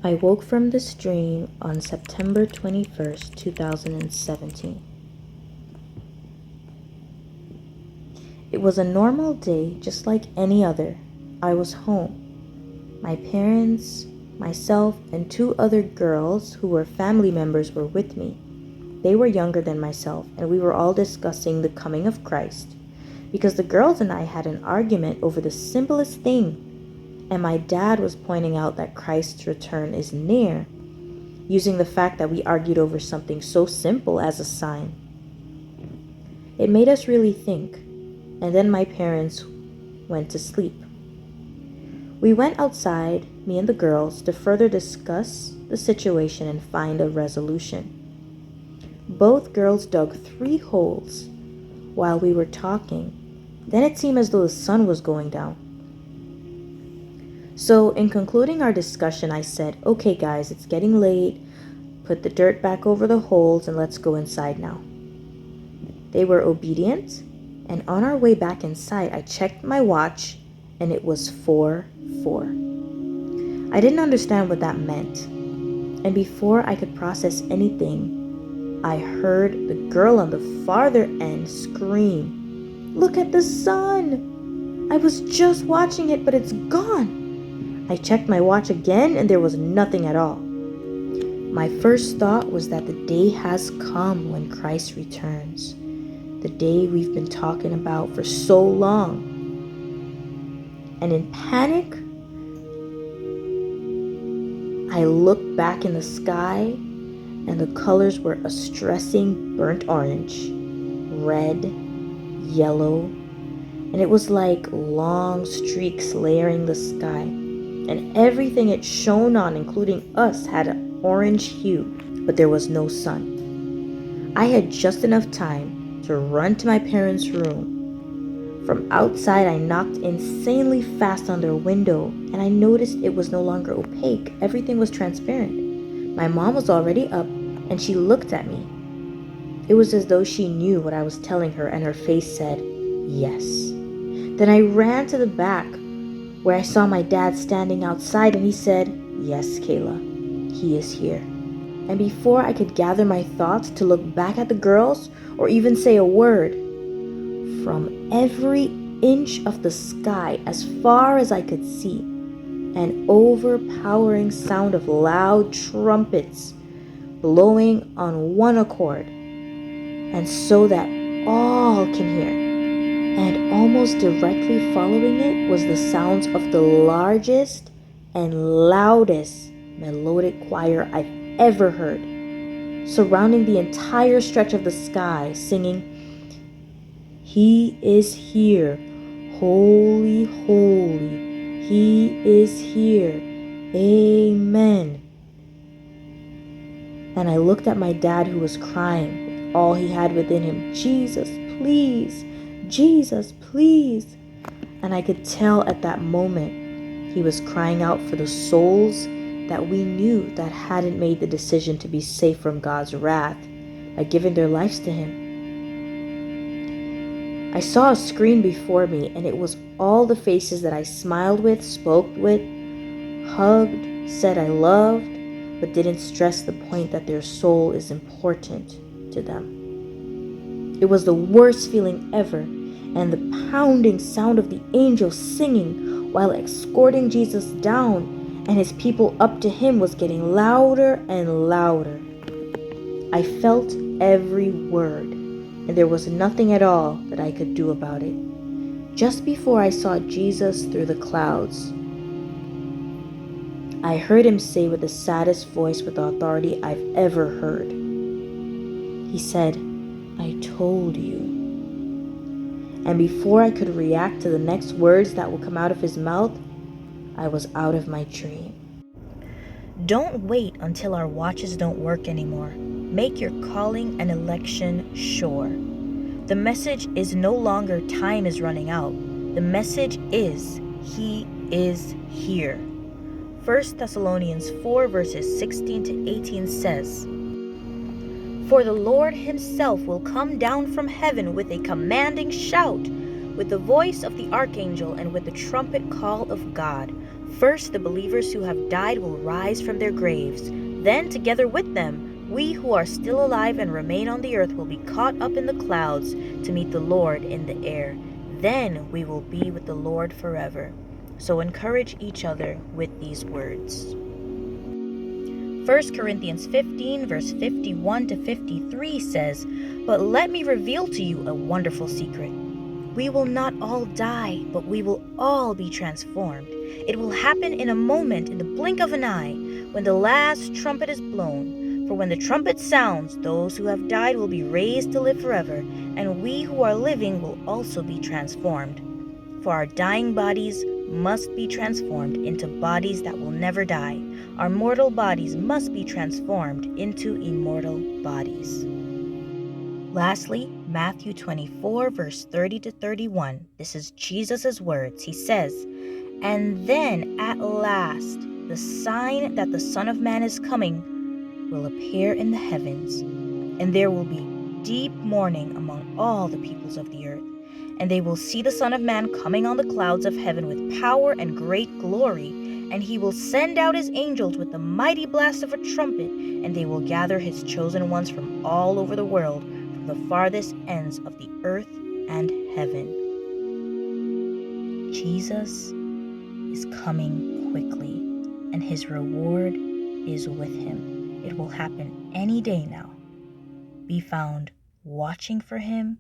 I woke from this dream on September 21st, 2017. It was a normal day, just like any other. I was home. My parents, myself, and two other girls who were family members were with me. They were younger than myself, and we were all discussing the coming of Christ, because the girls and I had an argument over the simplest thing, and my dad was pointing out that Christ's return is near, using the fact that we argued over something so simple as a sign. It made us really think, and then my parents went to sleep. We went outside, me and the girls, to further discuss the situation and find a resolution. Both girls dug 3 holes while we were talking. Then it seemed as though the sun was going down. So, in concluding our discussion, I said, "Okay guys, it's getting late. Put the dirt back over the holes and let's go inside now." They were obedient, and on our way back inside, I checked my watch and it was 4:04. I didn't understand what that meant. And before I could process anything, I heard the girl on the farther end scream, "Look at the sun! I was just watching it, but it's gone." I checked my watch again and there was nothing at all. My first thought was that the day has come when Christ returns. The day we've been talking about for so long. And in panic, I looked back in the sky and the colors were a stressing burnt orange, red, yellow, and it was like long streaks layering the sky. And everything it shone on, including us, had an orange hue, but there was no sun. I had just enough time to run to my parents' room. From outside, I knocked insanely fast on their window, and I noticed it was no longer opaque. Everything was transparent. My mom was already up, and she looked at me. It was as though she knew what I was telling her, and her face said, "Yes." Then I ran to the back, where I saw my dad standing outside, and he said, "Yes, Kayla, he is here." And before I could gather my thoughts to look back at the girls or even say a word, from every inch of the sky as far as I could see, an overpowering sound of loud trumpets blowing on one accord, and so that all can hear. And almost directly following it was the sounds of the largest and loudest melodic choir I've ever heard, surrounding the entire stretch of the sky, singing, "He is here, holy, holy, he is here, amen." And I looked at my dad, who was crying with all he had within him, "Jesus, please, Jesus, please." And I could tell at that moment he was crying out for the souls that we knew that hadn't made the decision to be safe from God's wrath by giving their lives to him. I saw a screen before me, and it was all the faces that I smiled with, spoke with, hugged, said I loved, but didn't stress the point that their soul is important to them. It was the worst feeling ever, and the pounding sound of the angels singing while escorting Jesus down and his people up to him was getting louder and louder. I felt every word, and there was nothing at all that I could do about it. Just before I saw Jesus through the clouds, I heard him say with the saddest voice with authority I've ever heard. He said, "I told you." And before I could react to the next words that would come out of his mouth, I was out of my dream. Don't wait until our watches don't work anymore. Make your calling and election sure. The message is no longer time is running out. The message is he is here. 1 Thessalonians 4 verses 16 to 18 says, "For the Lord himself will come down from heaven with a commanding shout, with the voice of the archangel, and with the trumpet call of God. First, the believers who have died will rise from their graves. Then, together with them, we who are still alive and remain on the earth will be caught up in the clouds to meet the Lord in the air. Then we will be with the Lord forever. So encourage each other with these words. 1 Corinthians 15, verse 51 to 53 says, "But let me reveal to you a wonderful secret. We will not all die, but we will all be transformed. It will happen in a moment, in the blink of an eye, when the last trumpet is blown. For when the trumpet sounds, those who have died will be raised to live forever, and we who are living will also be transformed. For our dying bodies must be transformed into bodies that will never die. Our mortal bodies must be transformed into immortal bodies." Lastly, Matthew 24, verse 30 to 31. This is Jesus' words. He says, "And then at last, the sign that the Son of Man is coming will appear in the heavens, and there will be deep mourning among all the peoples of the earth. And they will see the Son of Man coming on the clouds of heaven with power and great glory, and he will send out his angels with the mighty blast of a trumpet, and they will gather his chosen ones from all over the world, from the farthest ends of the earth and heaven." Jesus is coming quickly, and his reward is with him. It will happen any day now. Be found watching for him,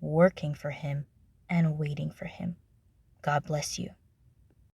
working for him, and waiting for him. God bless you.